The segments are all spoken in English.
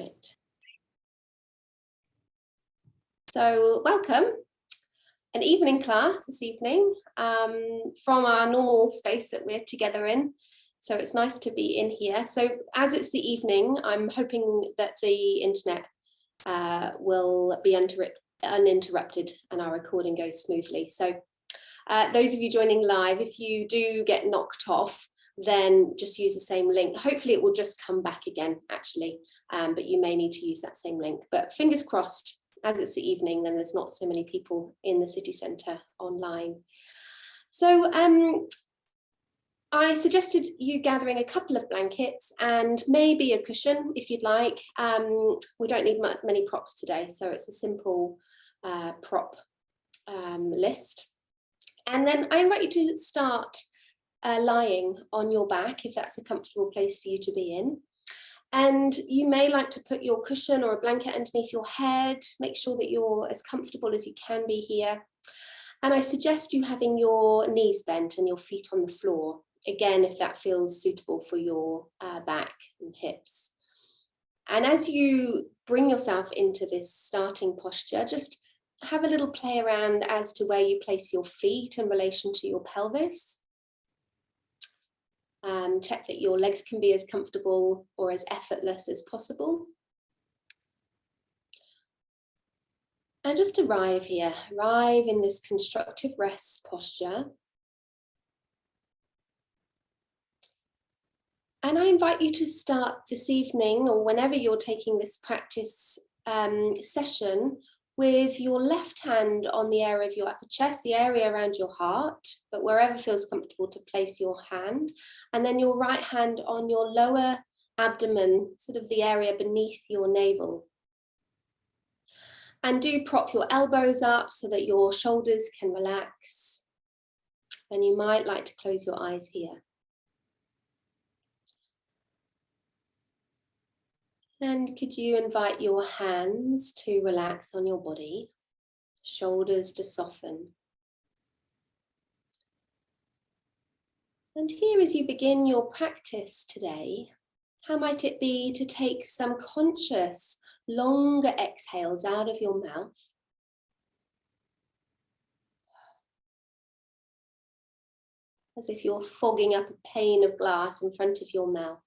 Right. So welcome, an evening class this evening from our normal space that we're together in. So it's nice to be in here. So as it's the evening, I'm hoping that the internet will be uninterrupted and our recording goes smoothly. So those of you joining live, if you do get knocked off, then just use the same link. Hopefully it will just come back again, actually, but you may need to use that same link. But fingers crossed, as it's the evening, then there's not so many people in the city centre online. So I suggested you gathering a couple of blankets and maybe a cushion if you'd like. We don't need many props today, so it's a simple prop list. And then I invite you to start lying on your back if that's a comfortable place for you to be in. And you may like to put your cushion or a blanket underneath your head. Make sure that you're as comfortable as you can be here. And I suggest you having your knees bent and your feet on the floor. Again, if that feels suitable for your back and hips. And as you bring yourself into this starting posture, just have a little play around as to where you place your feet in relation to your pelvis. Check that your legs can be as comfortable or as effortless as possible. And just arrive here, arrive in this constructive rest posture. And I invite you to start this evening or whenever you're taking this practice session with your left hand on the area of your upper chest, the area around your heart, but wherever feels comfortable to place your hand, and then your right hand on your lower abdomen, sort of the area beneath your navel. And do prop your elbows up so that your shoulders can relax. And you might like to close your eyes here. And could you invite your hands to relax on your body, shoulders to soften. And here as you begin your practice today, how might it be to take some conscious, longer exhales out of your mouth? As if you're fogging up a pane of glass in front of your mouth.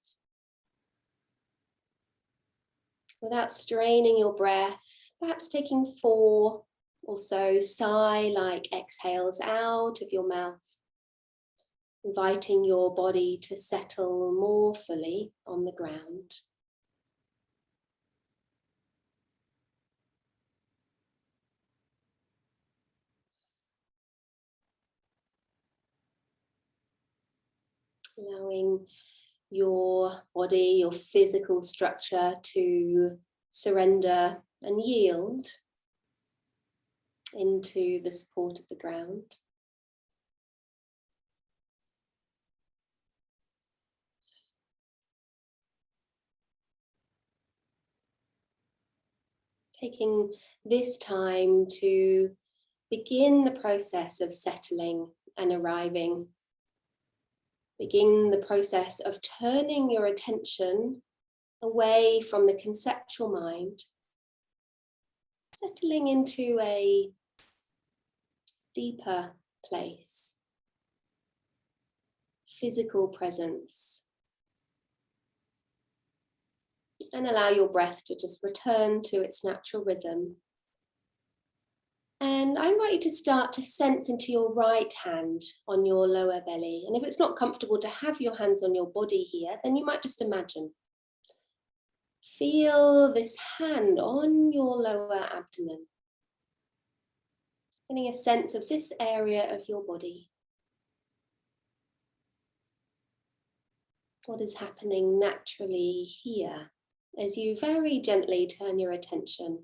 Without straining your breath, perhaps taking 4 or so sigh-like exhales out of your mouth, inviting your body to settle more fully on the ground. Allowing your body, your physical structure to surrender and yield into the support of the ground. Taking this time to begin the process of settling and arriving. Begin the process of turning your attention away from the conceptual mind, settling into a deeper place, physical presence, and allow your breath to just return to its natural rhythm. And I invite you to start to sense into your right hand on your lower belly. And if it's not comfortable to have your hands on your body here, then you might just imagine. Feel this hand on your lower abdomen. Getting a sense of this area of your body. What is happening naturally here as you very gently turn your attention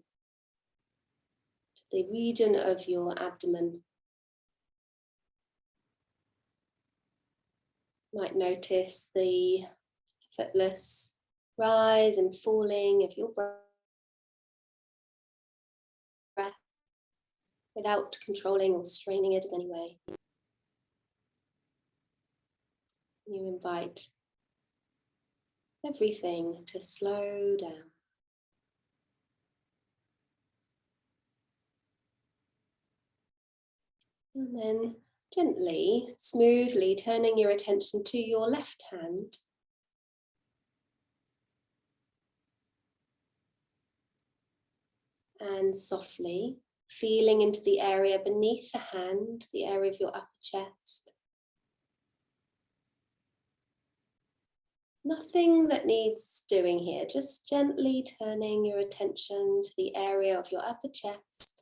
to the region of your abdomen. You might notice the effortless rise and falling of your breath without controlling or straining it in any way. You invite everything to slow down. And then gently, smoothly turning your attention to your left hand. And softly feeling into the area beneath the hand, the area of your upper chest. Nothing that needs doing here, just gently turning your attention to the area of your upper chest,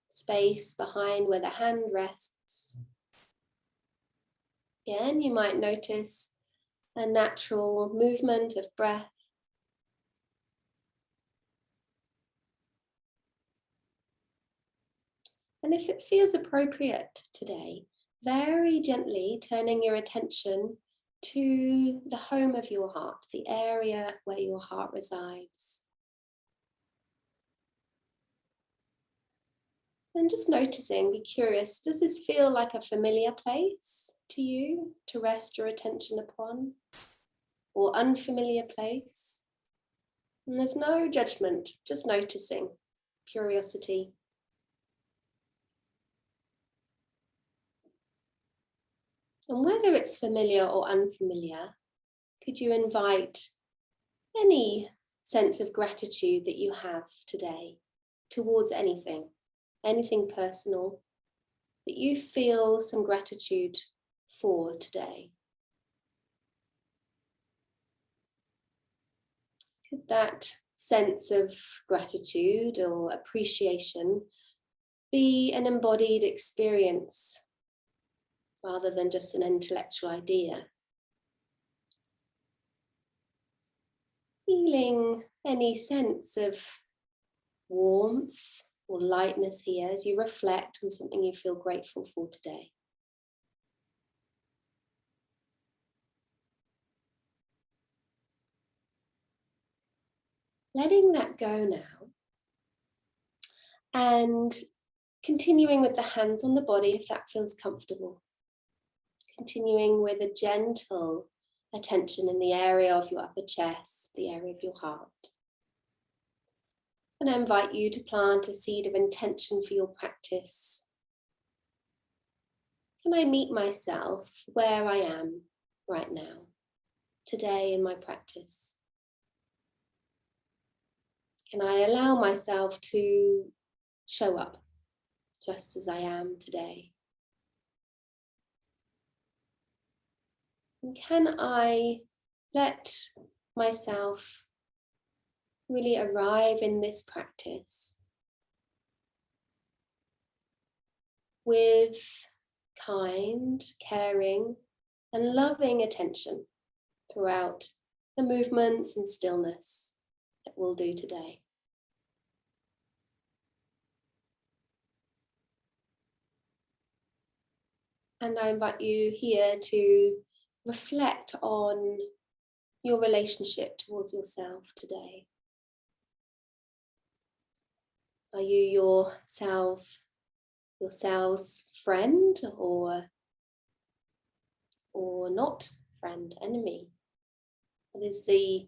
space behind where the hand rests. Again, you might notice a natural movement of breath. And if it feels appropriate today, very gently turning your attention to the home of your heart, the area where your heart resides. And just noticing, be curious, does this feel like a familiar place to you to rest your attention upon, or unfamiliar place? And there's no judgment, just noticing, curiosity. And whether it's familiar or unfamiliar, could you invite any sense of gratitude that you have today towards anything personal that you feel some gratitude for today? Could that sense of gratitude or appreciation be an embodied experience rather than just an intellectual idea? Feeling any sense of warmth or lightness here as you reflect on something you feel grateful for today. Letting that go now, and continuing with the hands on the body if that feels comfortable. Continuing with a gentle attention in the area of your upper chest, the area of your heart. And I invite you to plant a seed of intention for your practice. Can I meet myself where I am right now, today in my practice? Can I allow myself to show up just as I am today? And can I let myself really arrive in this practice with kind, caring, and loving attention throughout the movements and stillness that we'll do today? And I invite you here to reflect on your relationship towards yourself today. Are you yourself's friend or not friend, enemy? What is the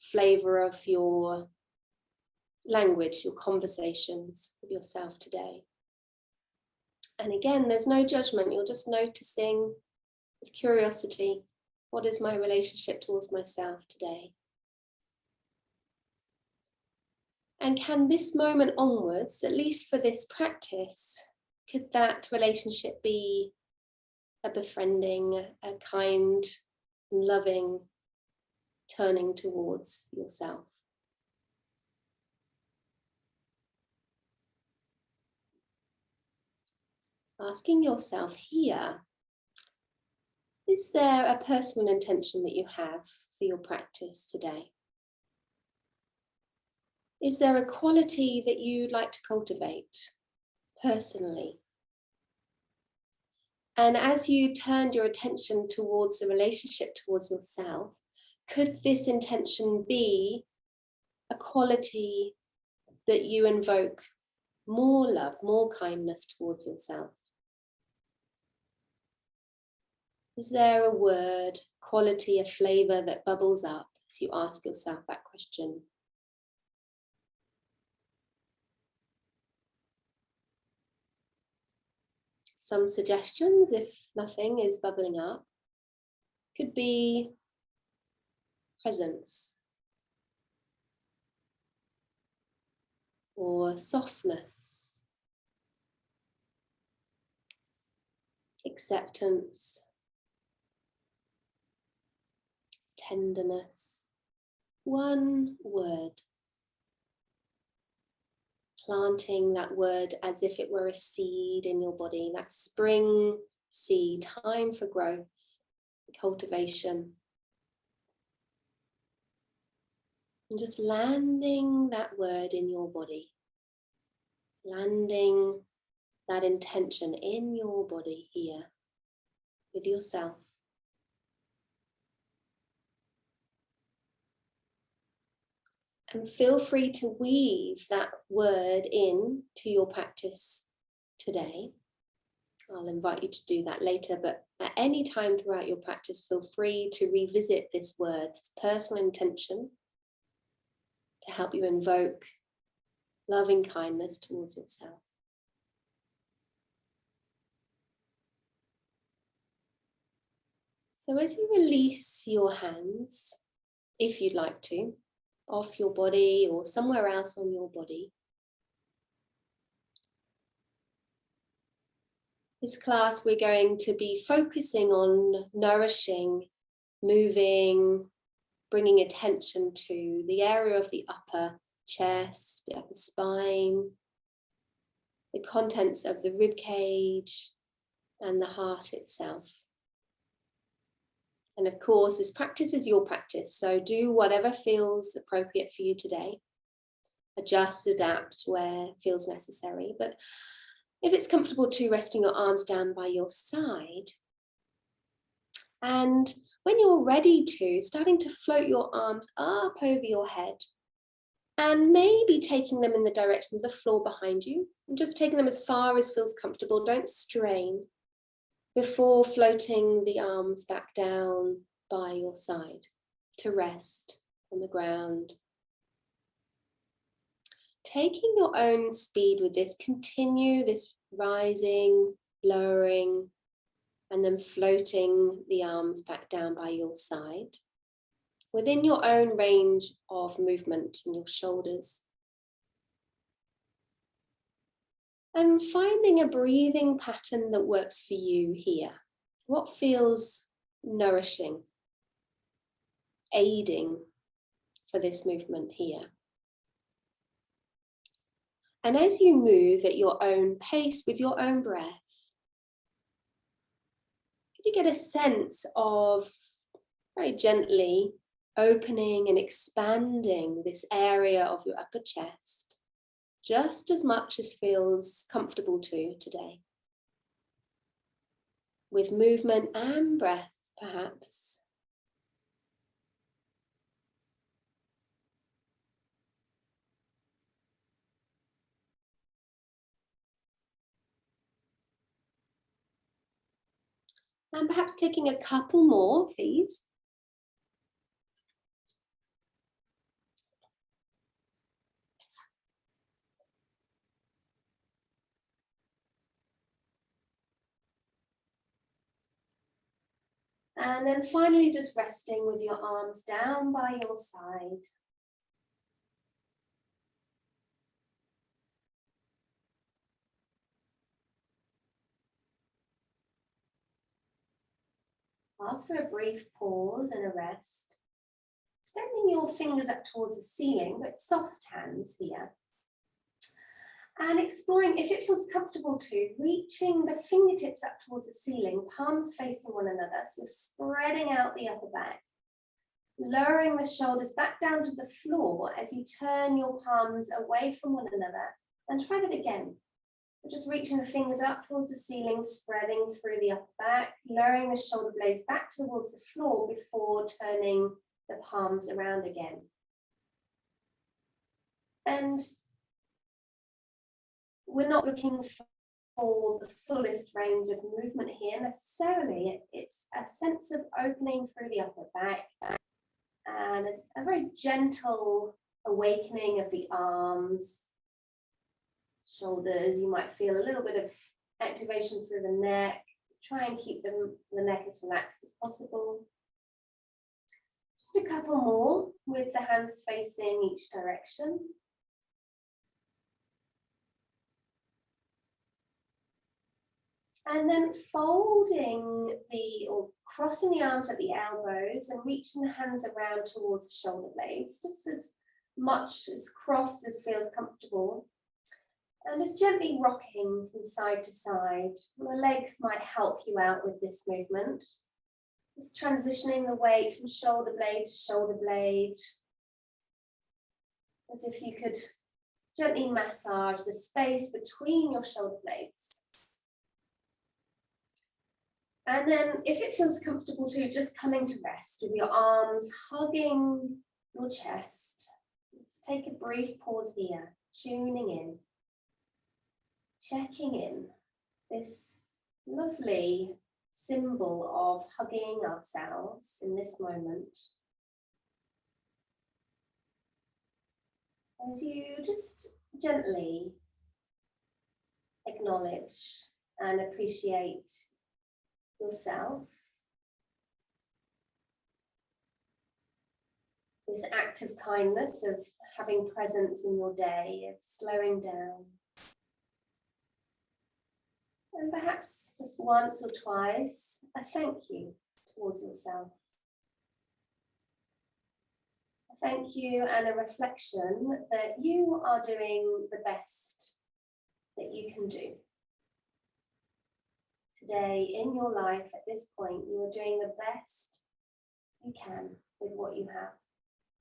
flavor of your language, your conversations with yourself today? And again, there's no judgment. You're just noticing with curiosity, what is my relationship towards myself today? And can this moment onwards, at least for this practice, could that relationship be a befriending, a kind, loving turning towards yourself? Asking yourself here, is there a personal intention that you have for your practice today? Is there a quality that you'd like to cultivate personally? And as you turned your attention towards the relationship towards yourself, could this intention be a quality that you invoke more love, more kindness towards yourself? Is there a word, quality, a flavor that bubbles up as you ask yourself that question? some suggestions if nothing is bubbling up could be presence or softness, acceptance, tenderness. One word. Planting that word as if it were a seed in your body, that spring seed, time for growth, cultivation. And just landing that word in your body, landing that intention in your body here with yourself. And feel free to weave that word in to your practice today. I'll invite you to do that later, but at any time throughout your practice, feel free to revisit this word, this personal intention, to help you invoke loving kindness towards yourself. So as you release your hands, if you'd like to, off your body or somewhere else on your body, this class we're going to be focusing on nourishing, moving, bringing attention to the area of the upper chest, the upper spine, the contents of the rib cage, and the heart itself. And of course, this practice is your practice, so do whatever feels appropriate for you today. Adjust, adapt where it feels necessary. But if it's comfortable to, resting your arms down by your side. And when you're ready to, starting to float your arms up over your head and maybe taking them in the direction of the floor behind you, and just taking them as far as feels comfortable. Don't strain before floating the arms back down by your side to rest on the ground. Taking your own speed with this, continue this rising, lowering, and then floating the arms back down by your side within your own range of movement in your shoulders. And finding a breathing pattern that works for you here. What feels nourishing, aiding for this movement here. And as you move at your own pace with your own breath, could you get a sense of very gently opening and expanding this area of your upper chest, just as much as feels comfortable to today. With movement and breath, perhaps. And perhaps taking a couple more, please. And then finally just resting with your arms down by your side. After a brief pause and a rest, extending your fingers up towards the ceiling, but soft hands here. And exploring, if it feels comfortable to, reaching the fingertips up towards the ceiling, palms facing one another. So you're spreading out the upper back, lowering the shoulders back down to the floor as you turn your palms away from one another. And try that again. Just reaching the fingers up towards the ceiling, spreading through the upper back, lowering the shoulder blades back towards the floor before turning the palms around again. And we're not looking for the fullest range of movement here necessarily. It's a sense of opening through the upper back and a very gentle awakening of the arms, shoulders. You might feel a little bit of activation through the neck. Try and keep the neck as relaxed as possible. Just a couple more with the hands facing each direction. And then folding or crossing the arms at the elbows and reaching the hands around towards the shoulder blades, just as much as crossed as feels comfortable. And just gently rocking from side to side. The legs might help you out with this movement. Just transitioning the weight from shoulder blade to shoulder blade. As if you could gently massage the space between your shoulder blades. And then if it feels comfortable too, just coming to rest with your arms hugging your chest. Let's take a brief pause here, tuning in, checking in, this lovely symbol of hugging ourselves in this moment. As you just gently acknowledge and appreciate yourself, this act of kindness, of having presence in your day, of slowing down. And perhaps just once or twice, a thank you towards yourself. A thank you and a reflection that you are doing the best that you can do. Today, in your life, at this point, you are doing the best you can with what you have.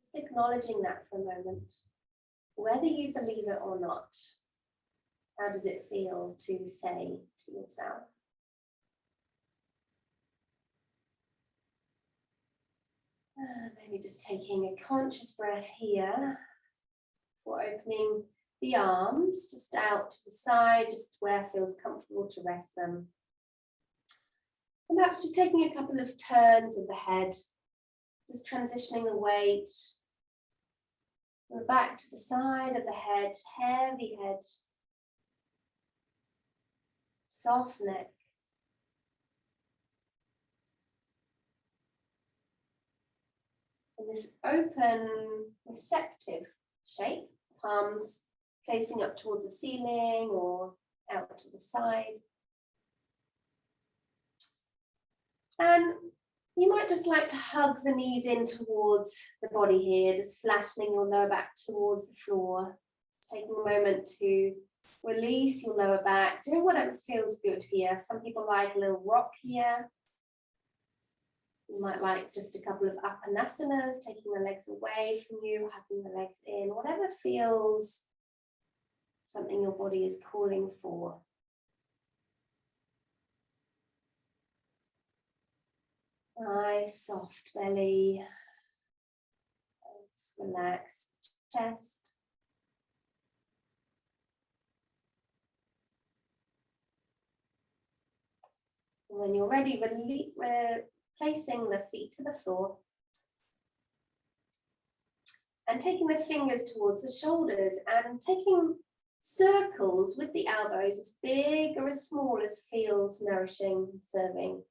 Just acknowledging that for a moment. Whether you believe it or not, how does it feel to say to yourself? Maybe just taking a conscious breath here for opening the arms just out to the side, just where it feels comfortable to rest them. And perhaps just taking a couple of turns of the head, just transitioning the weight from the back to the side of the head, heavy head, soft neck. In this open, receptive shape, palms facing up towards the ceiling or out to the side. And you might just like to hug the knees in towards the body here, just flattening your lower back towards the floor. Taking a moment to release your lower back, doing whatever feels good here. Some people like a little rock here. You might like just a couple of upanasanas, taking the legs away from you, hugging the legs in, whatever feels something your body is calling for. Nice soft belly, nice relaxed chest. And when you're ready, placing the feet to the floor and taking the fingers towards the shoulders and taking circles with the elbows as big or as small as feels nourishing, serving.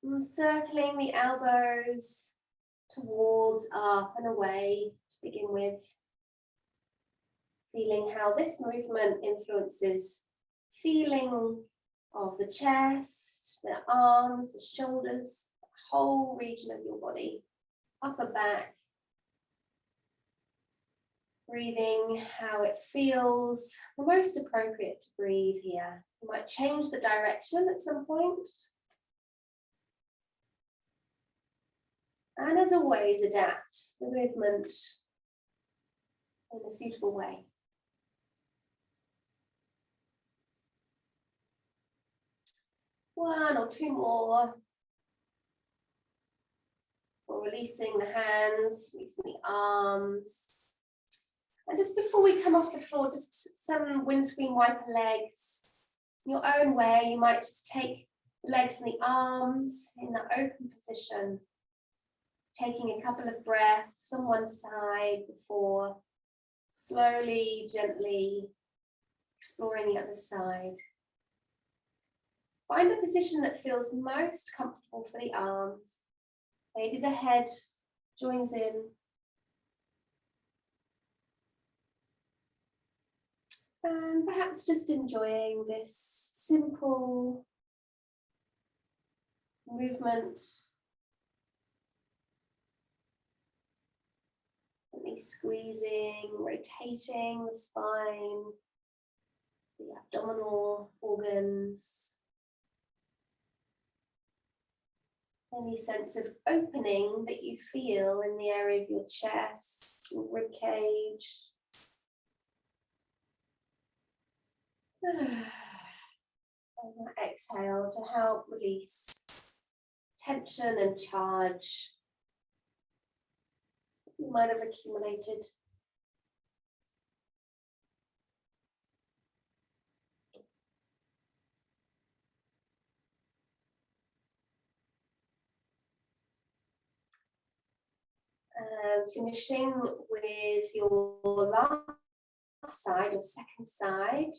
And circling the elbows towards, up and away to begin with. Feeling how this movement influences feeling of the chest, the arms, the shoulders, the whole region of your body, upper back. Breathing how it feels the most appropriate to breathe here. You might change the direction at some point. And as always, adapt the movement in a suitable way. One or two more. We're releasing the hands, releasing the arms. And just before we come off the floor, just some windscreen wiper legs. In your own way, you might just take the legs and the arms in the open position. Taking a couple of breaths on one side before slowly, gently Exploring the other side. Find a position that feels most comfortable for the arms. Maybe the head joins in. And perhaps just enjoying this simple movement. Gently squeezing, rotating the spine, the abdominal organs. Any sense of opening that you feel in the area of your chest, your rib cage. And exhale to help release tension and charge you might have accumulated. And finishing with your last side, or second side.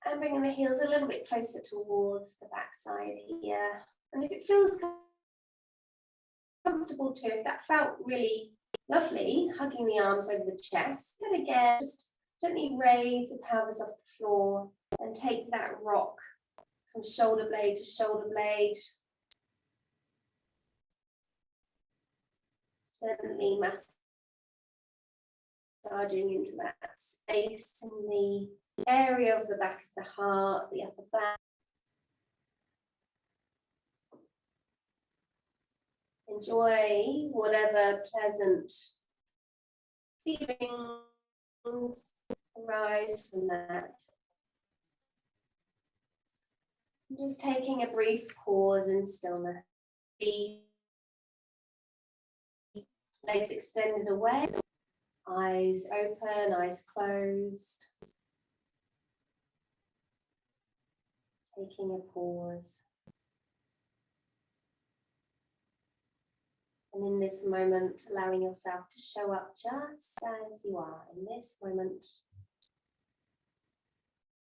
And bringing the heels a little bit closer towards the back side here. And if it feels comfortable to, if that felt really lovely, hugging the arms over the chest, then again, just gently raise the pelvis off the floor and take that rock from shoulder blade to shoulder blade. Gently massaging into that space in the area of the back of the heart, the upper back. Enjoy whatever pleasant feelings arise from that. Just taking a brief pause in stillness. Legs extended away, eyes open, eyes closed. Taking a pause. And in this moment, allowing yourself to show up just as you are in this moment.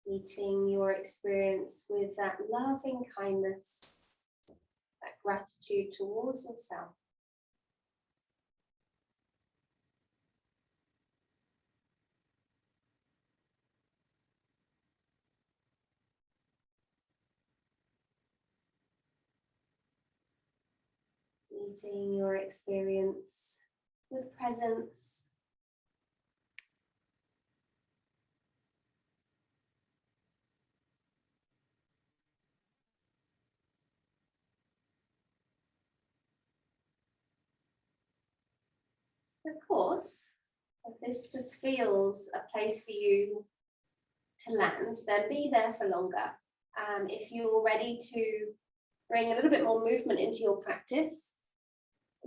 Meeting your experience with that loving kindness, that gratitude towards yourself. Meeting your experience with presence. Of course, if this just feels a place for you to land, then be there for longer. If you're ready to bring a little bit more movement into your practice,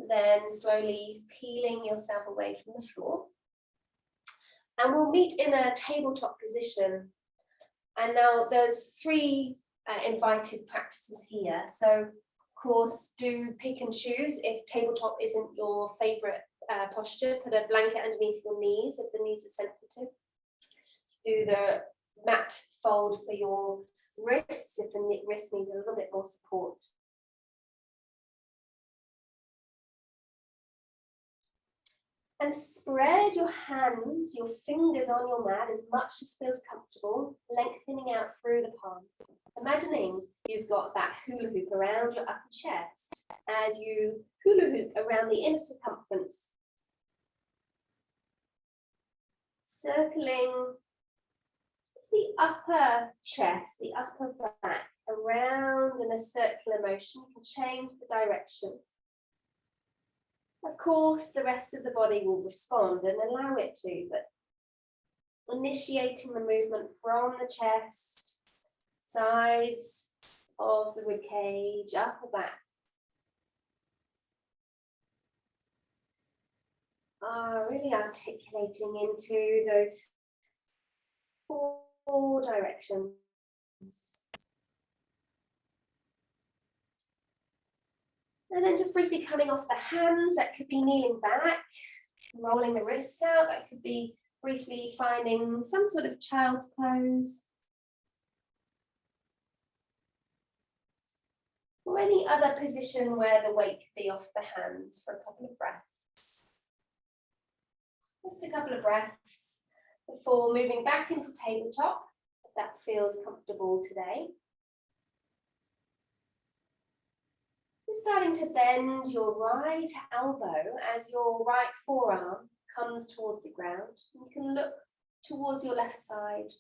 then slowly peeling yourself away from the floor. And we'll meet in a tabletop position. And now there's 3 invited practices here. So of course, do pick and choose. If tabletop isn't your favorite posture, put a blanket underneath your knees if the knees are sensitive. Do the mat fold for your wrists if the wrists need a little bit more support. And spread your hands, your fingers on your mat as much as feels comfortable, lengthening out through the palms. Imagining you've got that hula hoop around your upper chest as you hula hoop around the inner circumference. Circling the upper chest, the upper back, around in a circular motion. You can change the direction. Of course, the rest of the body will respond and allow it to, but initiating the movement from the chest, sides of the rib cage, upper back. Really articulating into those 4 directions. And then just briefly coming off the hands, that could be kneeling back, Rolling the wrists out, that could be briefly finding some sort of child's pose. Or any other position where the weight could be off the hands for a couple of breaths. Just a couple of breaths before moving back into tabletop, if that feels comfortable today. You're starting to bend your right elbow as your right forearm comes towards the ground. You can look towards your left side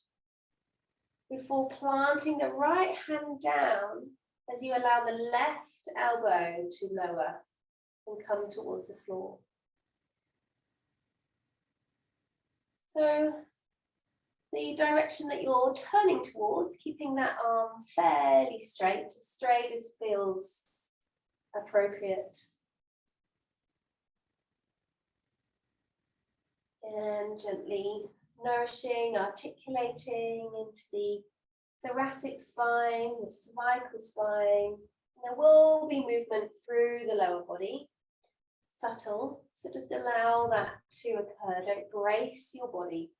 before planting the right hand down as you allow the left elbow to lower and come towards the floor. So the direction that you're turning towards, keeping that arm fairly straight as feels appropriate. And gently nourishing, articulating into the thoracic spine, the cervical spine. And there will be movement through the lower body, subtle, so just allow that to occur. Don't brace your body.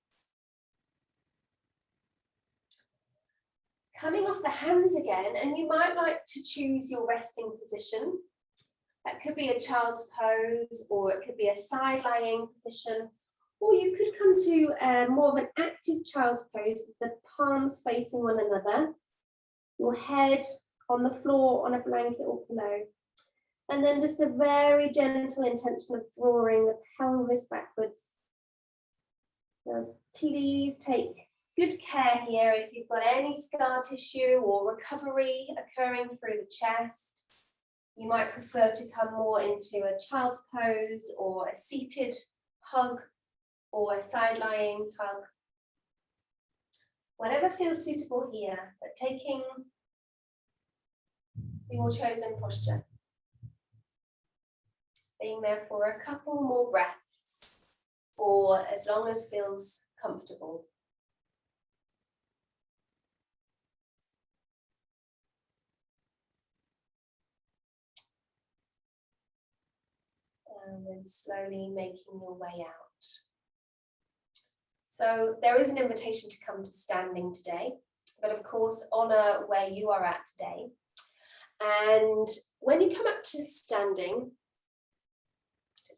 Coming off the hands again, and you might like to choose your resting position. That could be a child's pose, or it could be a side-lying position, or you could come to more of an active child's pose with the palms facing one another, your head on the floor on a blanket or pillow, and then just a very gentle intention of drawing the pelvis backwards. Now, please take good care here if you've got any scar tissue or recovery occurring through the chest. You might prefer to come more into a child's pose or a seated hug or a side-lying hug. Whatever feels suitable here, but taking your chosen posture. Being there for a couple more breaths or as long as feels comfortable. And then slowly making your way out. So there is an invitation to come to standing today, but of course honor where you are at today. And when you come up to standing,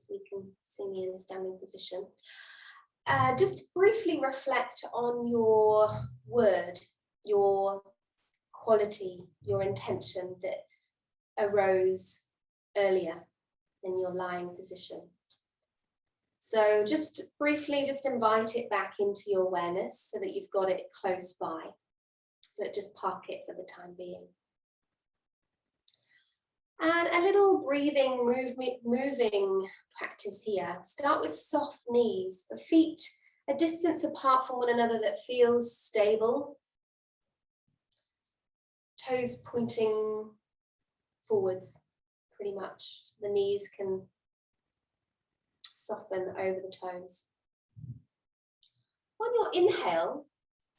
you can see me in a standing position, just briefly reflect on your word, your quality, your intention that arose earlier in your lying position. So just briefly, just invite it back into your awareness so that you've got it close by, but just park it for the time being. And a little breathing, moving practice here. Start with soft knees, the feet a distance apart from one another that feels stable. Toes pointing forwards, pretty much. So the knees can soften over the toes. On your inhale,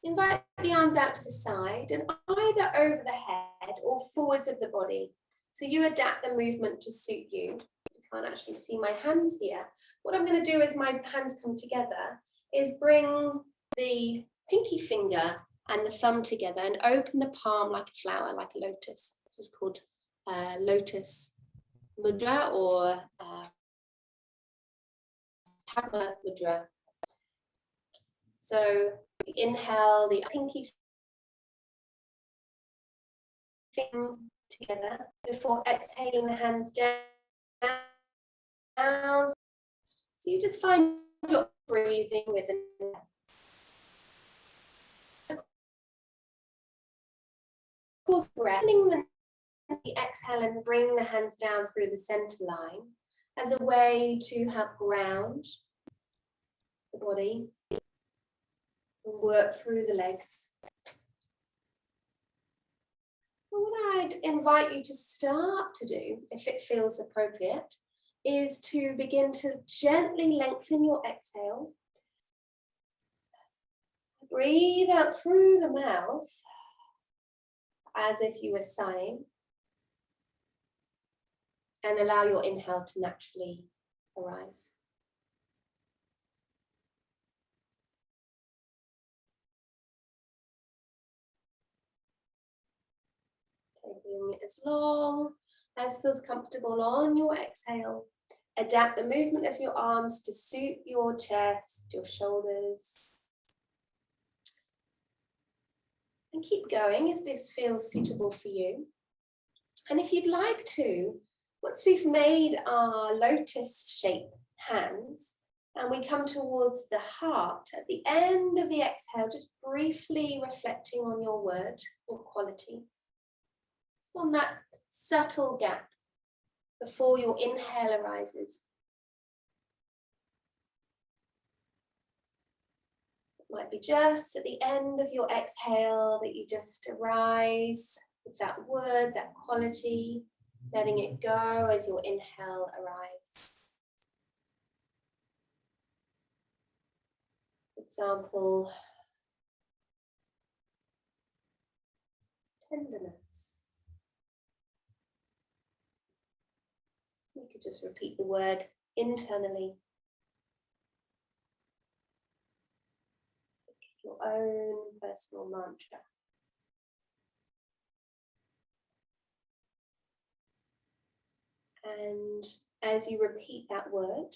invite the arms out to the side and either over the head or forwards of the body. So you adapt the movement to suit you. You can't actually see my hands here. What I'm going to do as my hands come together is bring the pinky finger and the thumb together and open the palm like a flower, like a lotus. This is called lotus mudra or Padma mudra. So inhale the pinky finger together before exhaling the hands down. So you just find your breathing with an inhale. Of course, breathing the exhale and bring the hands down through the center line as a way to help ground the body and work through the legs. And what I'd invite you to start to do, if it feels appropriate, is to begin to gently lengthen your exhale. Breathe out through the mouth as if you were sighing. And allow your inhale to naturally arise. going as long as feels comfortable on your exhale. Adapt the movement of your arms to suit your chest, your shoulders. And keep going if this feels suitable for you. And if you'd like to, once we've made our lotus shape hands and we come towards the heart, at the end of the exhale, just briefly reflecting on your word or quality. Just on that subtle gap before your inhale arises. It might be just at the end of your exhale that you just arise with that word, that quality, letting it go as your inhale arrives. For example, tenderness. You could just repeat the word internally. Your own personal mantra. And as you repeat that word,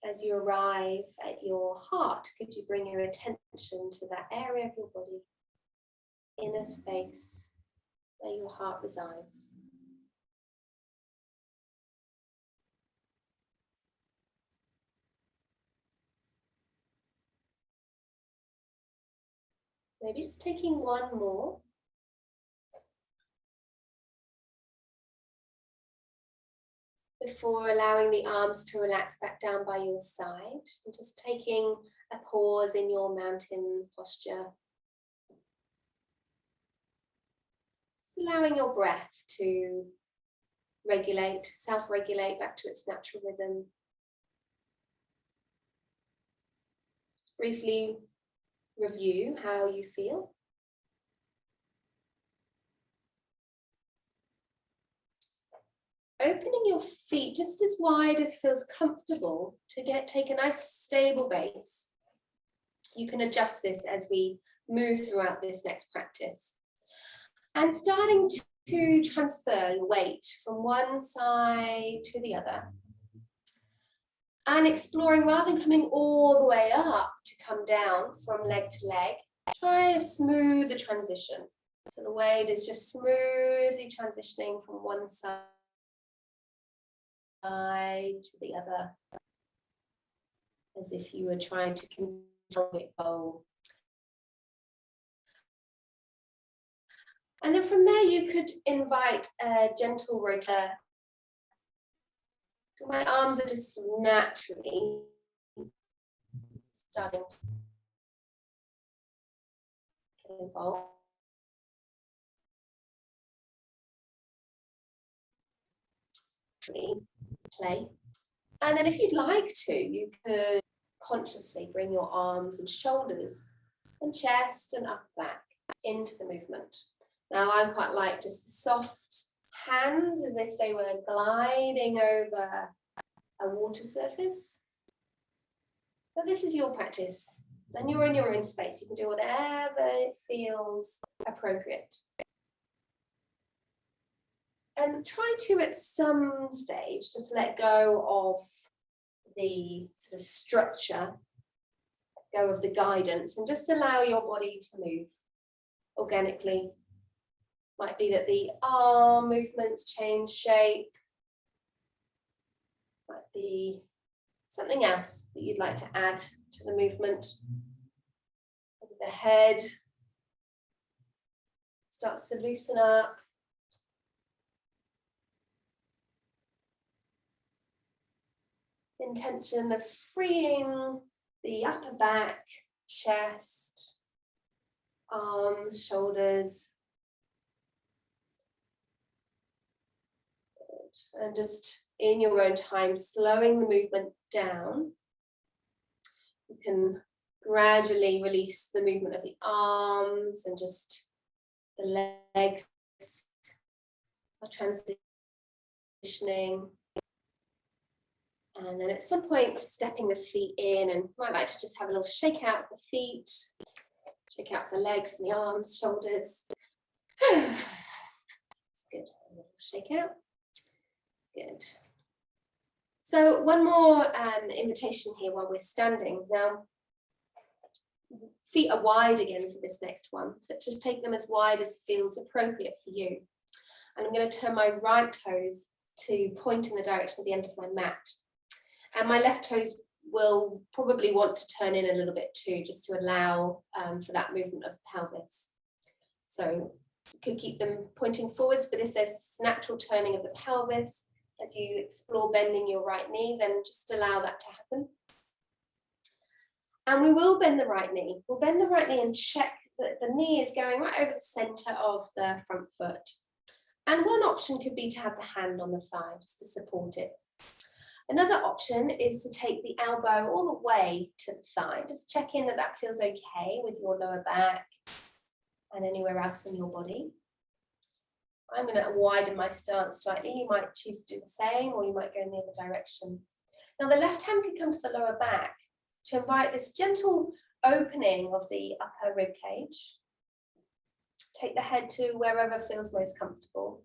as you arrive at your heart, could you bring your attention to that area of your body, inner space where your heart resides? Maybe just taking one more. Before allowing the arms to relax back down by your side, and just taking a pause in your mountain posture. Just allowing your breath to regulate, self-regulate back to its natural rhythm. Just briefly review how you feel. Opening your feet just as wide as feels comfortable to take a nice stable base. You can adjust this as we move throughout this next practice. And starting to transfer your weight from one side to the other. And exploring, rather than coming all the way up to come down from leg to leg, try a smoother transition. So the weight is just smoothly transitioning from one side to the other, as if you were trying to control it bowl. And then from there you could invite a gentle rotor. My arms are just naturally starting to evolve. Play. And then if you'd like to, you could consciously bring your arms and shoulders and chest and upper back into the movement. Now I quite like just soft hands as if they were gliding over a water surface. But this is your practice. And you're in your own space. You can do whatever feels appropriate. And try to, at some stage, just let go of the sort of structure, let go of the guidance, and just allow your body to move organically. Might be that the arm movements change shape. Might be something else that you'd like to add to the movement. Maybe the head starts to loosen up. Intention of freeing the upper back, chest, arms, shoulders. Good. And just in your own time, slowing the movement down. You can gradually release the movement of the arms and just the legs are transitioning. And then at some point, stepping the feet in, and might like to just have a little shake out of the feet, shake out the legs and the arms, shoulders. Good. Shake out. Good. So one more invitation here while we're standing. Now, feet are wide again for this next one, but just take them as wide as feels appropriate for you. And I'm going to turn my right toes to point in the direction of the end of my mat. And my left toes will probably want to turn in a little bit too, just to allow for that movement of the pelvis. So you could keep them pointing forwards, but if there's this natural turning of the pelvis as you explore bending your right knee, then just allow that to happen. And we will bend the right knee. We'll bend the right knee and check that the knee is going right over the center of the front foot. And one option could be to have the hand on the thigh just to support it. Another option is to take the elbow all the way to the thigh. Just check in that that feels okay with your lower back and anywhere else in your body. I'm going to widen my stance slightly. You might choose to do the same, or you might go in the other direction. Now the left hand can come to the lower back to invite this gentle opening of the upper rib cage. Take the head to wherever feels most comfortable.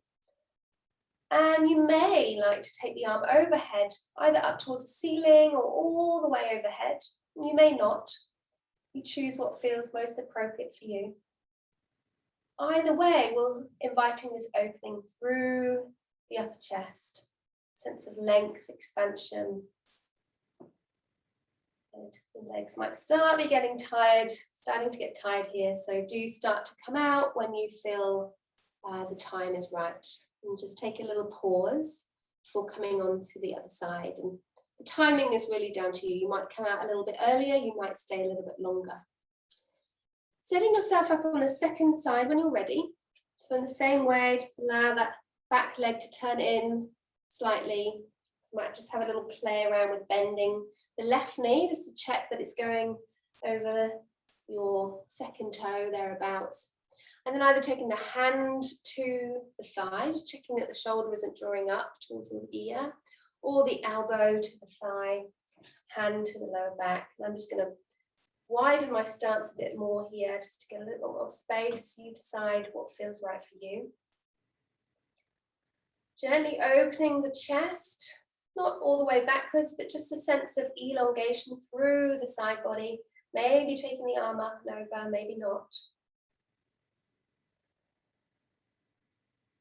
And you may like to take the arm overhead, either up towards the ceiling or all the way overhead. You may not. You choose what feels most appropriate for you. Either way, we're inviting this opening through the upper chest, sense of length, expansion. And the legs might start be getting tired, starting to get tired here. So do start to come out when you feel the time is right. And just take a little pause before coming on to the other side. And the timing is really down to you. You might come out a little bit earlier, you might stay a little bit longer. Setting yourself up on the second side when you're ready. So in the same way, just allow that back leg to turn in slightly. You might just have a little play around with bending the left knee, just to check that it's going over your second toe, thereabouts. And then either taking the hand to the thigh, just checking that the shoulder isn't drawing up towards your ear, or the elbow to the thigh, hand to the lower back. And I'm just going to widen my stance a bit more here, just to get a little more space. You decide what feels right for you. Gently opening the chest, not all the way backwards, but just a sense of elongation through the side body. Maybe taking the arm up and over, maybe not.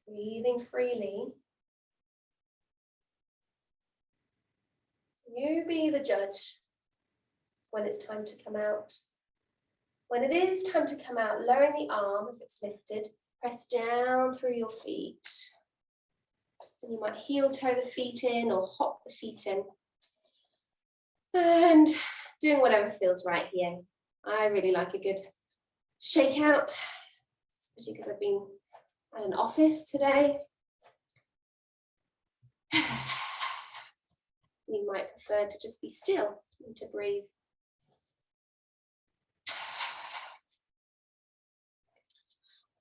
Breathing freely. You be the judge when it's time to come out. When it is time to come out, lowering the arm if it's lifted, press down through your feet. And you might heel toe the feet in or hop the feet in. And doing whatever feels right here. I really like a good shake out, especially because I've been at an office today. You might prefer to just be still and to breathe.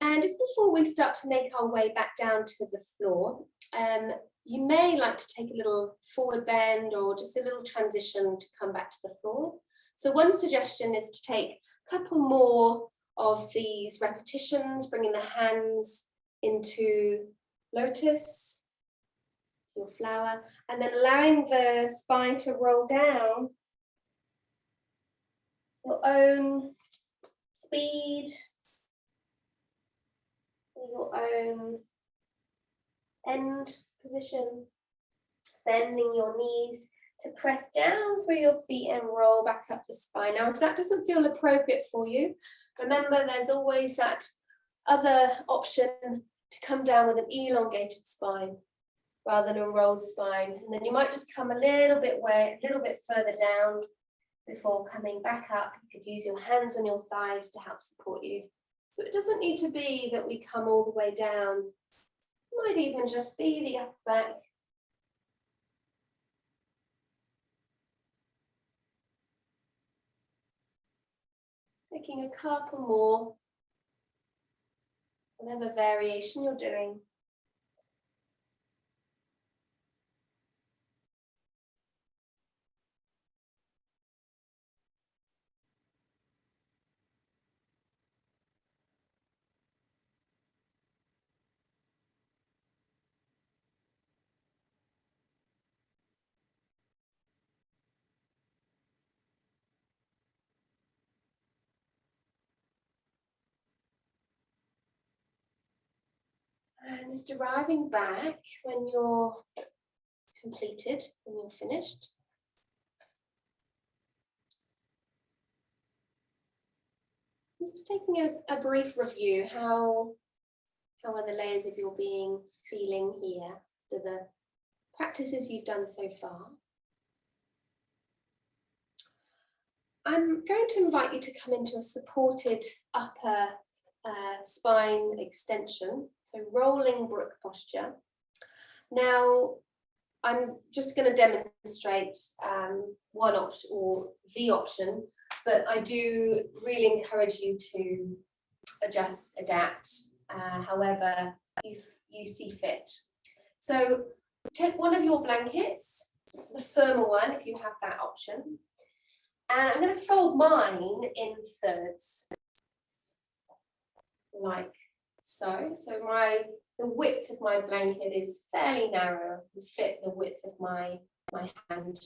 And just before we start to make our way back down to the floor, you may like to take a little forward bend or just a little transition to come back to the floor. So one suggestion is to take a couple more of these repetitions, bringing the hands into lotus, your flower, and then allowing the spine to roll down your own speed, your own end position, bending your knees to press down through your feet and roll back up the spine. Now, if that doesn't feel appropriate for you, remember there's always that other option to come down with an elongated spine rather than a rolled spine. And then you might just come a little bit further down before coming back up. You could use your hands on your thighs to help support you. So it doesn't need to be that we come all the way down. It might even just be the upper back. Taking a couple more, whatever variation you're doing. And just arriving back when you're completed, when you're finished. And just taking a brief review, how are the layers of your being feeling here? The practices you've done so far. I'm going to invite you to come into a supported upper spine extension, so rolling brook posture. Now, I'm just going to demonstrate one option or the option, but I do really encourage you to adjust, adapt, however you see fit. So take one of your blankets, the firmer one if you have that option, and I'm going to fold mine in thirds, like so. So the width of my blanket is fairly narrow to fit the width of my hand.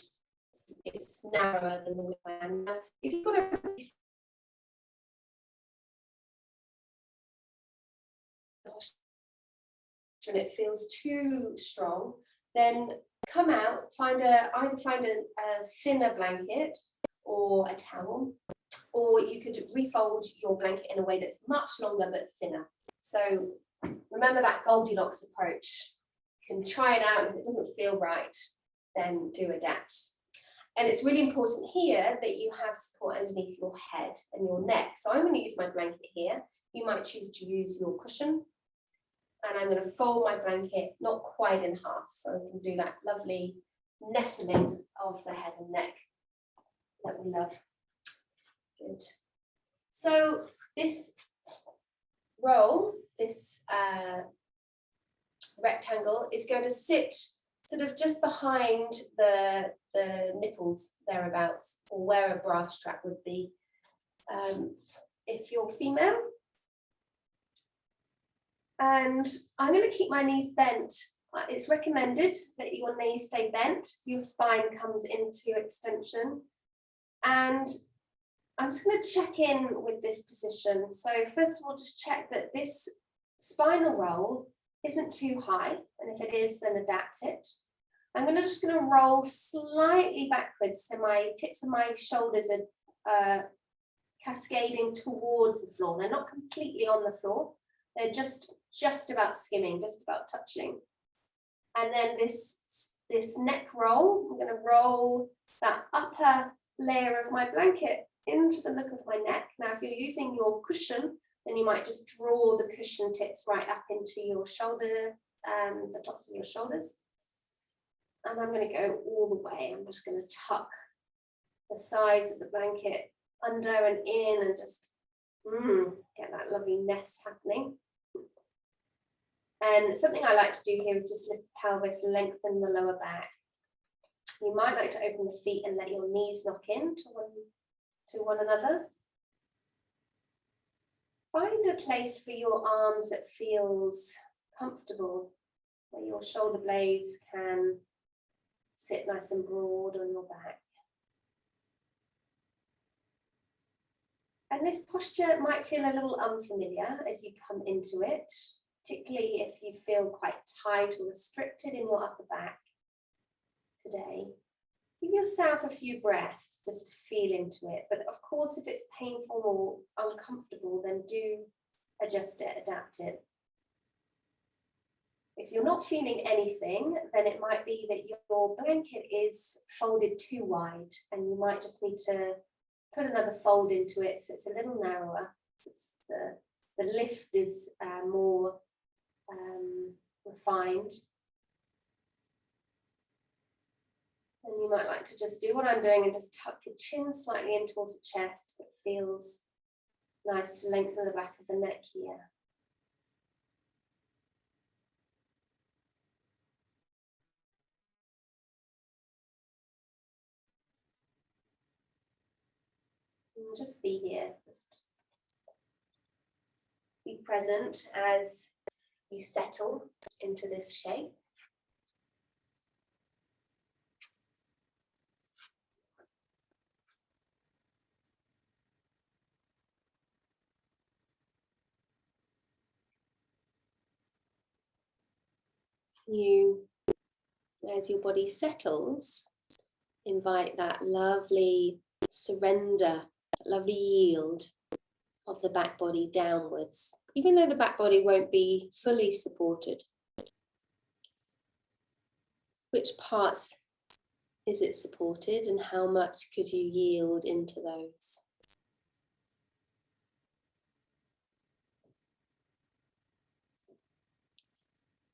It's narrower than the width of my hand. Now, if you've got a and it feels too strong, then come out, either find a thinner blanket or a towel, or you could refold your blanket in a way that's much longer but thinner. So remember that Goldilocks approach. You can try it out, and if it doesn't feel right, then do adapt. And it's really important here that you have support underneath your head and your neck. So I'm going to use my blanket here. You might choose to use your cushion. And I'm going to fold my blanket not quite in half, so I can do that lovely nestling of the head and neck that we love. Good. So this roll, this rectangle, is going to sit sort of just behind the nipples thereabouts, or where a bra strap would be if you're female. And I'm going to keep my knees bent. It's recommended that your knees stay bent, so your spine comes into extension. And I'm just going to check in with this position. So first of all, just check that this spinal roll isn't too high, and if it is, then adapt it. I'm just going to roll slightly backwards, so my tips of my shoulders are cascading towards the floor. They're not completely on the floor. They're just about skimming, just about touching. And then this neck roll, I'm going to roll that upper layer of my blanket into the look of my neck. Now, if you're using your cushion, then you might just draw the cushion tips right up into your shoulder, the tops of your shoulders. And I'm going to go all the way. I'm just going to tuck the sides of the blanket under and in, and just get that lovely nest happening. And something I like to do here is just lift the pelvis, lengthen the lower back. You might like to open the feet and let your knees knock in to one another. Find a place for your arms that feels comfortable, where your shoulder blades can sit nice and broad on your back. And this posture might feel a little unfamiliar as you come into it, particularly if you feel quite tight or restricted in your upper back today. Give yourself a few breaths just to feel into it. But of course, if it's painful or uncomfortable, then do adjust it, adapt it. If you're not feeling anything, then it might be that your blanket is folded too wide, and you might just need to put another fold into it so it's a little narrower. The lift is more refined. And you might like to just do what I'm doing and just tuck your chin slightly in towards the chest. It feels nice to lengthen the back of the neck here. And just be here, just be present as you settle into this shape. As your body settles, invite that lovely surrender, lovely yield of the back body downwards, even though the back body won't be fully supported. Which parts is it supported and how much could you yield into those?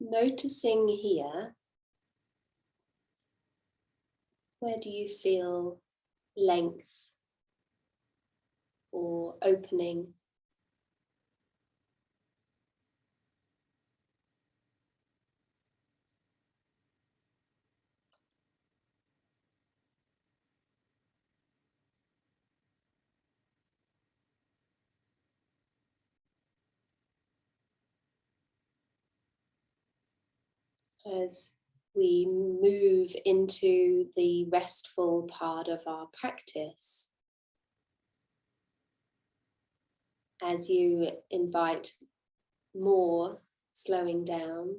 Noticing here, where do you feel length or opening? As we move into the restful part of our practice, as you invite more slowing down,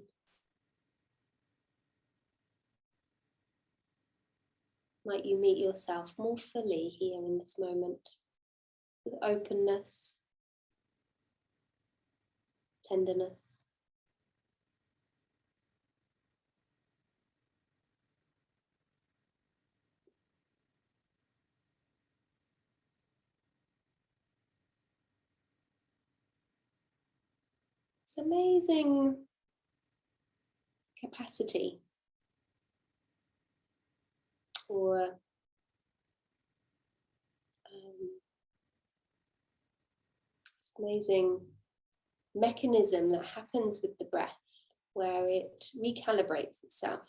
might you meet yourself more fully here in this moment with openness, tenderness. It's amazing capacity or it's amazing mechanism that happens with the breath where it recalibrates itself.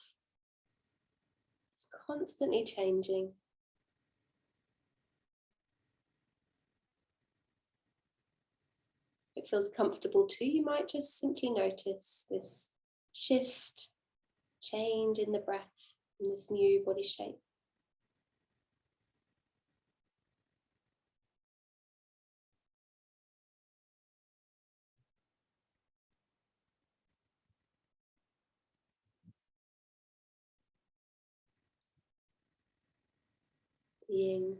It's constantly changing. If it feels comfortable too, you might just simply notice this shift, change in the breath, in this new body shape. Being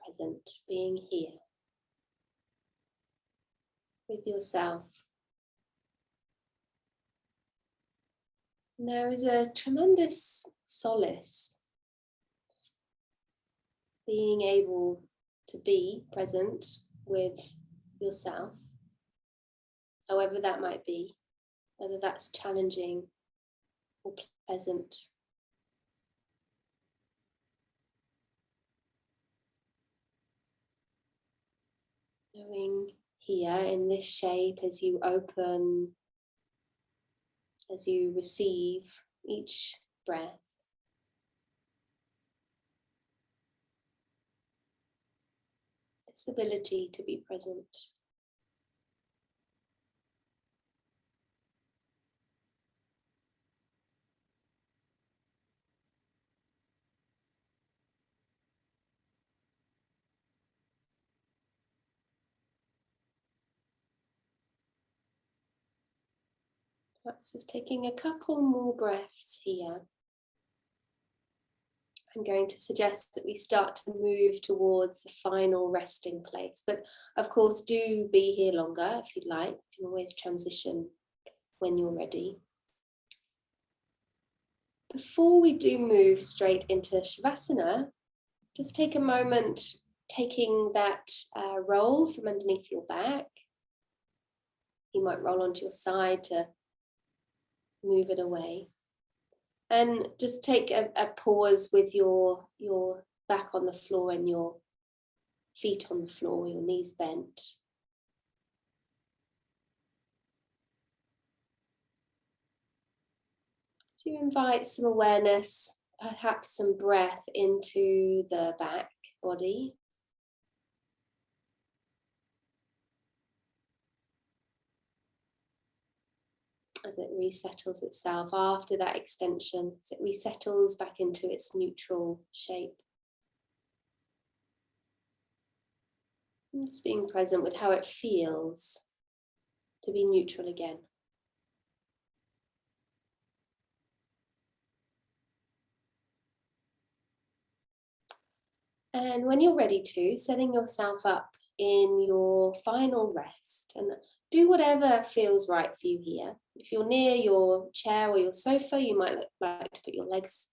present, being here with yourself. And there is a tremendous solace being able to be present with yourself, however that might be, whether that's challenging or pleasant. Knowing here in this shape as you open, as you receive each breath, this ability to be present. Perhaps just taking a couple more breaths here. I'm going to suggest that we start to move towards the final resting place, but of course do be here longer if you'd like. You can always transition when you're ready. Before we do move straight into Shavasana, just take a moment taking that roll from underneath your back. You might roll onto your side to move it away. And just take a pause with your back on the floor and your feet on the floor, your knees bent. Do you invite some awareness, perhaps some breath into the back body? As it resettles itself after that extension, as it resettles back into its neutral shape. And just being present with how it feels to be neutral again. And when you're ready to, setting yourself up in your final rest, and do whatever feels right for you here. If you're near your chair or your sofa, you might like to put your legs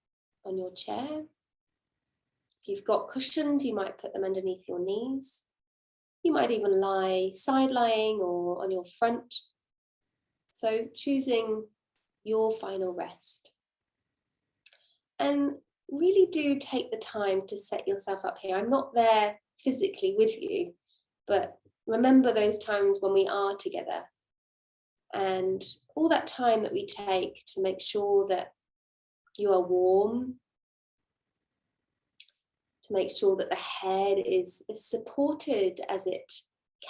on your chair. If you've got cushions, you might put them underneath your knees. You might even lie side lying or on your front. So choosing your final rest. And really do take the time to set yourself up here. I'm not there physically with you, but remember those times when we are together and all that time that we take to make sure that you are warm, to make sure that the head is as supported as it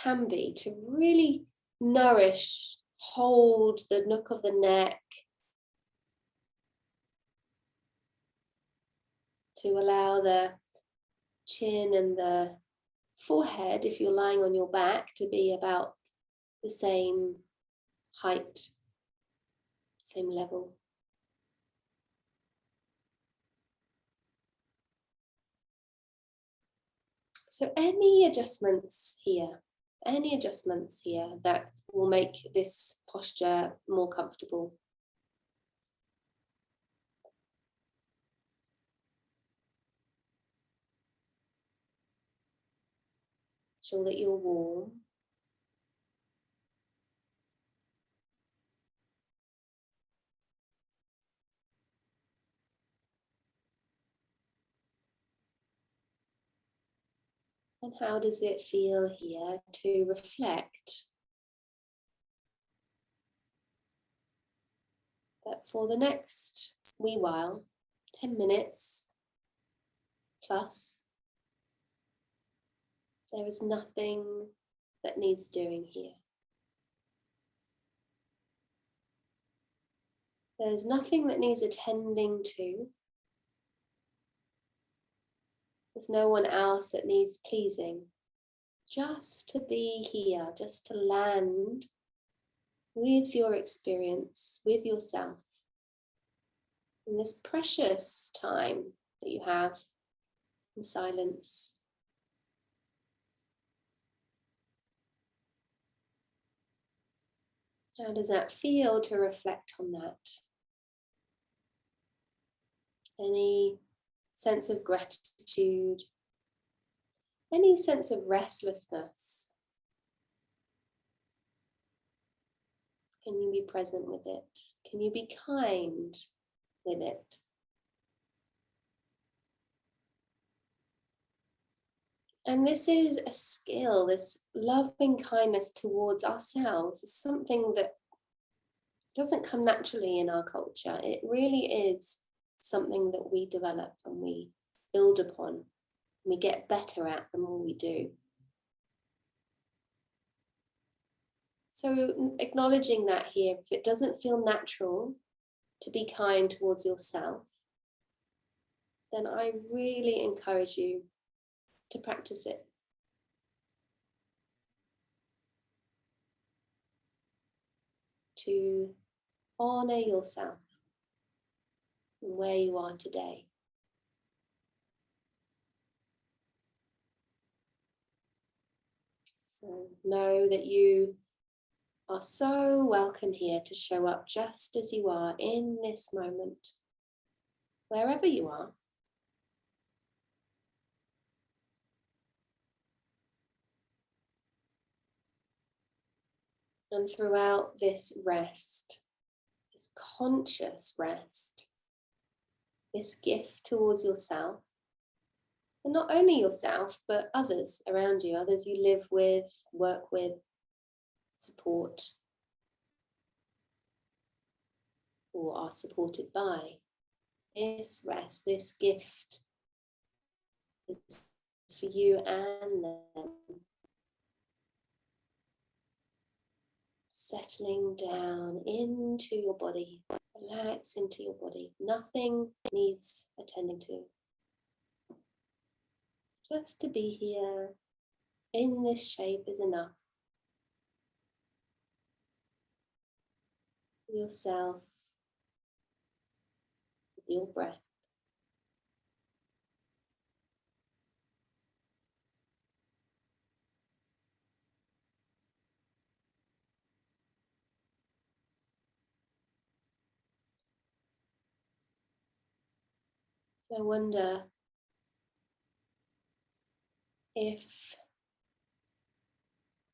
can be, to really nourish, hold the nook of the neck, to allow the chin and the forehead, if you're lying on your back, to be about the same height, same level. So any adjustments here that will make this posture more comfortable. Ensure that you're warm. And how does it feel here to reflect that for the next wee while, 10 minutes plus, there is nothing that needs doing here. There's nothing that needs attending to. There's no one else that needs pleasing. Just to be here, just to land with your experience, with yourself, in this precious time that you have in silence. How does that feel to reflect on that? Any sense of gratitude? Any sense of restlessness? Can you be present with it? Can you be kind with it? And this is a skill, this loving kindness towards ourselves is something that doesn't come naturally in our culture. It really is something that we develop and we build upon, and we get better at the more we do. So acknowledging that here, if it doesn't feel natural to be kind towards yourself, then I really encourage you to practice it. To honor yourself and where you are today. So know that you are so welcome here to show up just as you are in this moment, wherever you are. And throughout this rest, this conscious rest, this gift towards yourself, and not only yourself, but others around you, others you live with, work with, support, or are supported by. This rest, this gift is for you and them. Settling down into your body, relax into your body. Nothing needs attending to. Just to be here in this shape is enough. Yourself, with your breath. I wonder if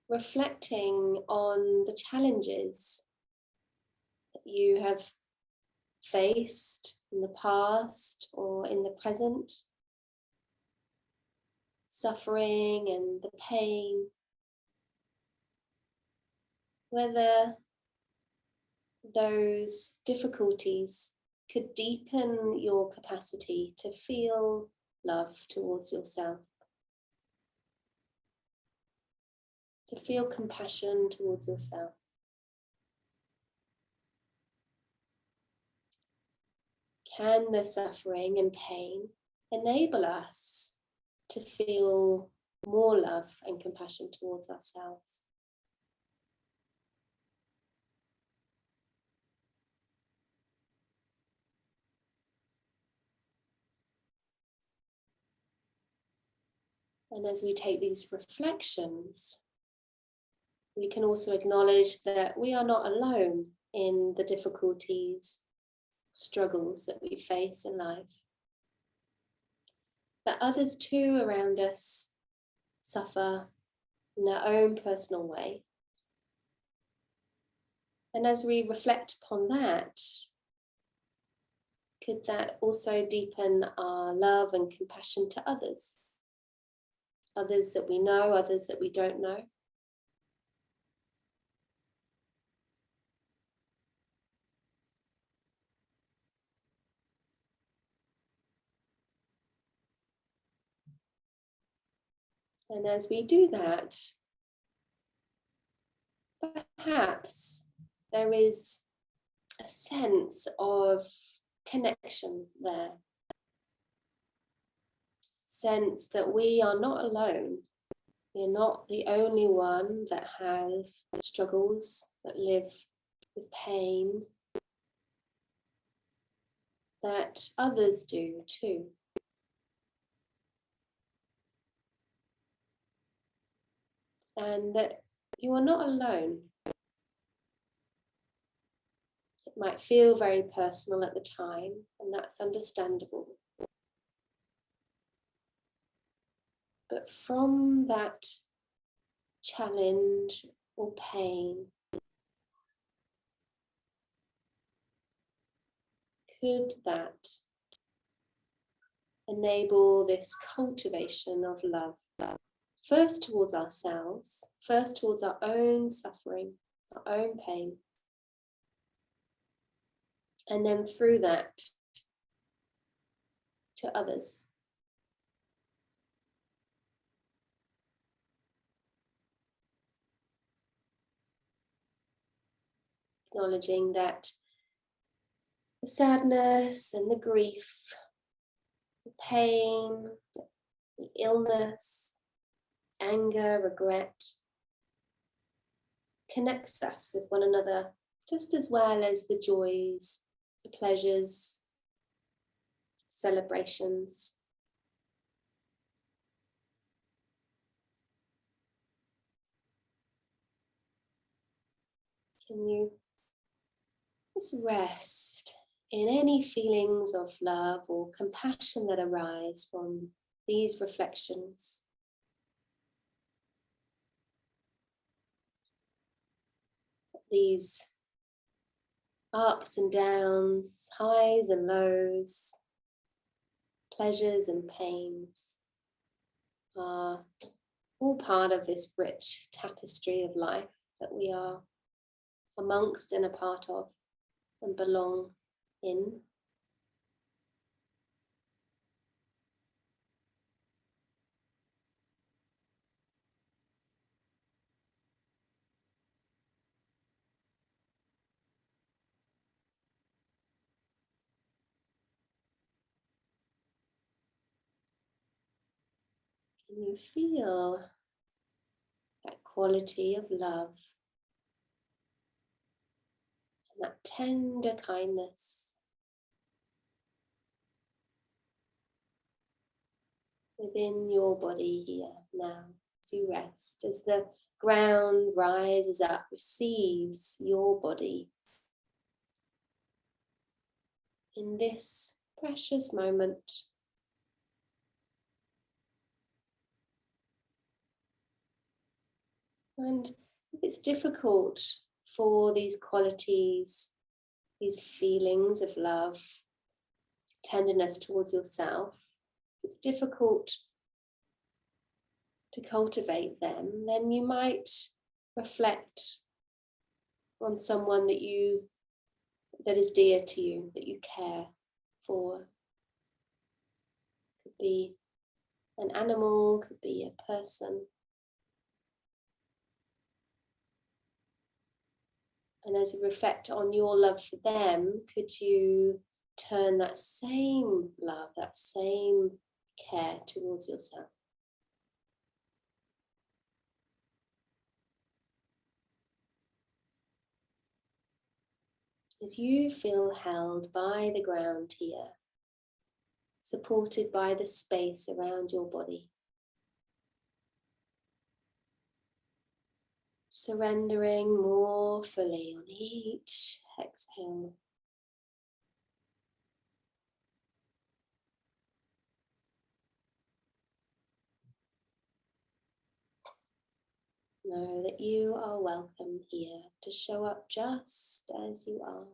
reflecting on the challenges that you have faced in the past or in the present, suffering and the pain, whether those difficulties could deepen your capacity to feel love towards yourself, to feel compassion towards yourself. Can the suffering and pain enable us to feel more love and compassion towards ourselves? And as we take these reflections, we can also acknowledge that we are not alone in the difficulties, struggles that we face in life. That others too around us suffer in their own personal way. And as we reflect upon that, could that also deepen our love and compassion to others? Others that we know, others that we don't know. And as we do that, perhaps there is a sense of connection there. Sense that we are not alone. We're not the only one that have struggles, that live with pain, that others do too. And that you are not alone. It might feel very personal at the time, and that's understandable. But from that challenge or pain, could that enable this cultivation of love? First towards ourselves, first towards our own suffering, our own pain. And then through that to others. Acknowledging that the sadness and the grief, the pain, the illness, anger, regret, connects us with one another just as well as the joys, the pleasures, celebrations. Can you just rest in any feelings of love or compassion that arise from these reflections? These ups and downs, highs and lows, pleasures and pains are all part of this rich tapestry of life that we are amongst and a part of and belong in. Can you feel that quality of love and that tender kindness within your body here now as you rest, as the ground rises up, receives your body in this precious moment And if it's difficult for these qualities, these feelings of love, tenderness towards yourself, if it's difficult to cultivate them, then you might reflect on someone that is dear to you, that you care for. It could be an animal, could be a person. And as you reflect on your love for them, could you turn that same love, that same care towards yourself? As you feel held by the ground here, supported by the space around your body, surrendering more fully on each exhale. Know that you are welcome here to show up just as you are.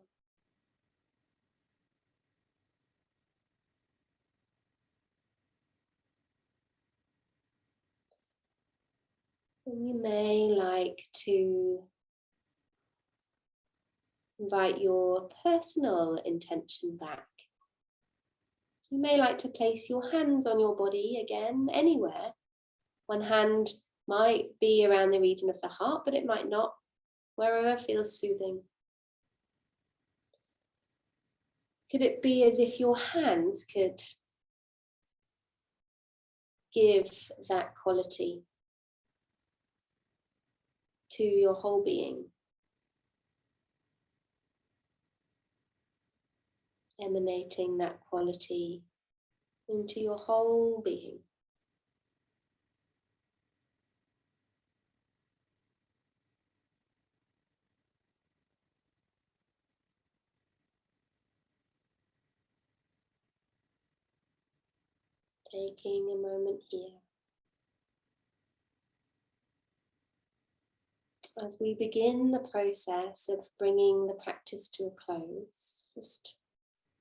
And you may like to invite your personal intention back. You may like to place your hands on your body again, anywhere. One hand might be around the region of the heart, but it might not, wherever feels soothing. Could it be as if your hands could give that quality to your whole being, emanating that quality into your whole being? Taking a moment here. As we begin the process of bringing the practice to a close, just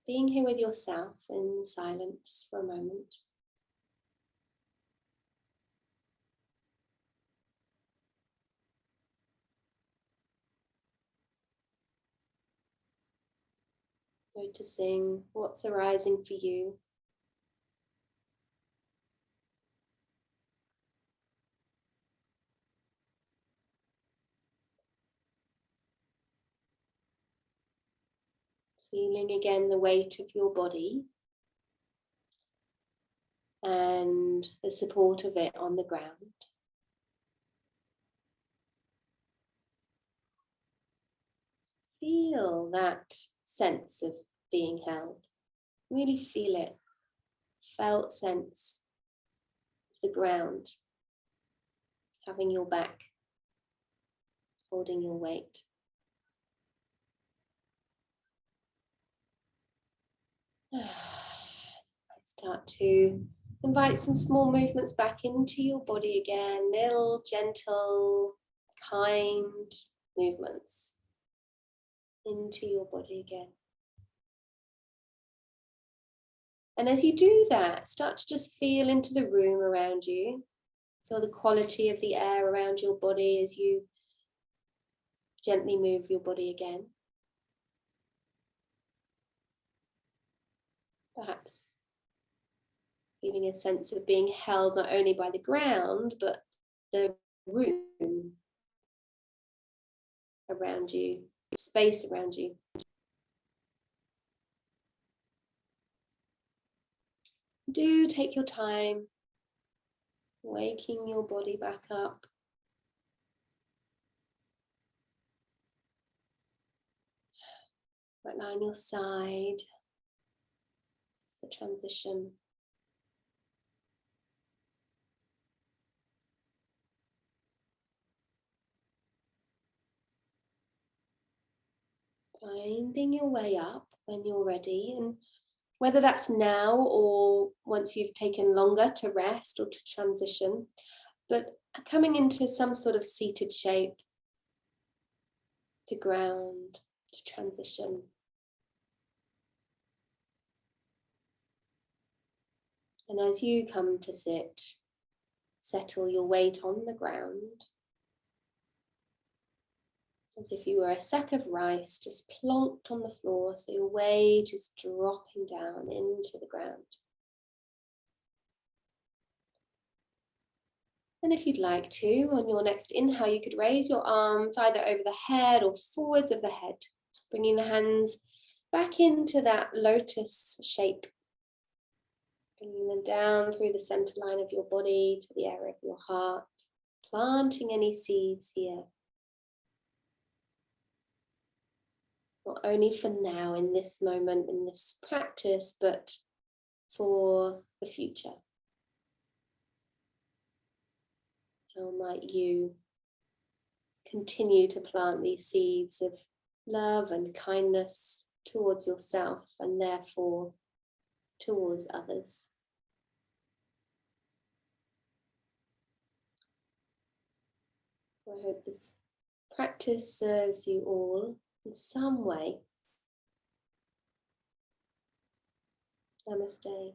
being here with yourself in silence for a moment. Noticing what's arising for you. Feeling again the weight of your body and the support of it on the ground. Feel that sense of being held. Really feel it. Felt sense of the ground having your back, holding your weight. Start to invite some small movements back into your body again, little gentle, kind movements into your body again. And as you do that, start to just feel into the room around you. Feel the quality of the air around your body as you gently move your body again. Perhaps feeling a sense of being held not only by the ground, but the room around you, space around you. Do take your time, waking your body back up. Right, lie on your side. It's a transition. Finding your way up when you're ready, and whether that's now or once you've taken longer to rest or to transition, but coming into some sort of seated shape to ground, to transition. And as you come to sit, settle your weight on the ground, as if you were a sack of rice just plonked on the floor, so your weight is dropping down into the ground. And if you'd like to, on your next inhale, you could raise your arms either over the head or forwards of the head, bringing the hands back into that lotus shape, bringing them down through the center line of your body to the area of your heart, planting any seeds here. Not only for now, in this moment, in this practice, but for the future. How might you continue to plant these seeds of love and kindness towards yourself and therefore towards others? I hope this practice serves you all in some way. Namaste.